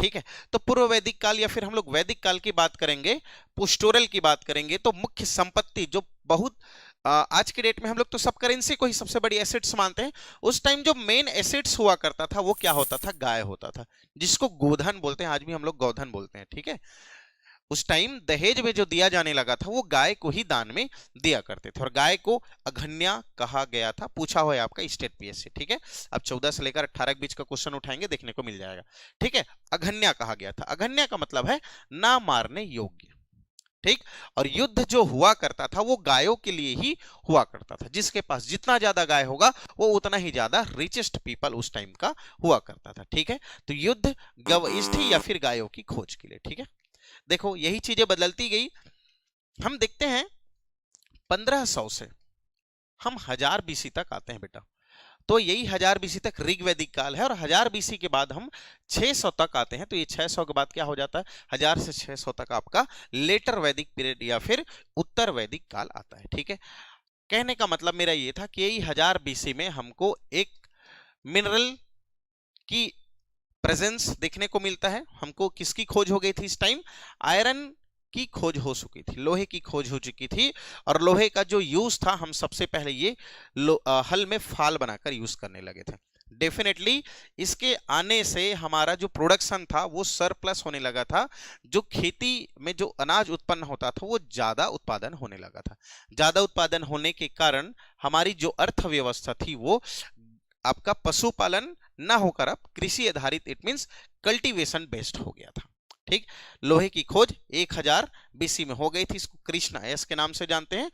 ठीक है। तो पूर्व वैदिक काल या फिर हम लोग वैदिक काल की बात करेंगे, पोस्टोरल की बात करेंगे, तो मुख्य संपत्ति जो बहुत आज के डेट में हम लोग तो सब करेंसी को ही सबसे बड़ी एसेट्स मानते हैं। उस टाइम जो मेन एसेट्स हुआ करता था वो क्या होता था, गाय होता था, जिसको गोधन बोलते हैं, आज भी हम लोग गोधन बोलते हैं। ठीक है। उस टाइम दहेज में जो दिया जाने लगा था वो गाय को ही दान में दिया करते थे, और गाय को अघन्या कहा गया था। पूछा हुआ है आपका स्टेट पीएससी। ठीक है। अब 14 से लेकर 18 के बीच का क्वेश्चन उठाएंगे, देखने को मिल जाएगा। ठीक है। अघन्या कहा गया था। अघन्या का मतलब है ना मारने योग्य। ठीक। और युद्ध जो हुआ करता था वो गायों के लिए ही हुआ करता था। जिसके पास जितना ज्यादा गाय होगा वो उतना ही ज्यादा रिचेस्ट पीपल उस टाइम का हुआ करता था। ठीक है। तो युद्ध गविष्ठ या फिर गायों की खोज के लिए। ठीक है। देखो यही चीजें बदलती गई। हम देखते हैं 1500 से हम 1000 बीसी तक आते हैं बेटा। तो यही 1000 बीसी तक ऋग्वैदिक काल है, और 1000 बीसी के बाद हम 600 तक आते हैं। तो ये 600 के बाद क्या हो जाता है, 1000 से 600 तक आपका लेटर वैदिक पीरियड या फिर उत्तर वैदिक काल आता है। ठीक है। कहने का मतलब मेरा ये था कि यही 1000 बीसी में हमको एक मिनरल की प्रेजेंस देखने को मिलता है। हमको किसकी खोज हो गई थी इस टाइम, आयरन की खोज हो चुकी थी, लोहे की खोज हो चुकी थी। और लोहे का जो यूज था, हम सबसे पहले ये हल में फाल बनाकर यूज करने लगे थे। डेफिनेटली इसके आने से हमारा जो प्रोडक्शन था वो सरप्लस होने लगा था। जो खेती में जो अनाज उत्पन्न होता था वो ज्यादा उत्पादन होने लगा था। ज्यादा उत्पादन होने के कारण हमारी जो अर्थव्यवस्था थी वो आपका पशुपालन ना होकर अब कृषि आधारित, इट मींस कल्टीवेशन बेस्ड हो गया था। ठीक। लोहे की खोज 1000 बीसी में हो गई थी। इसको कृष्ण एस के नाम से जानते हैं।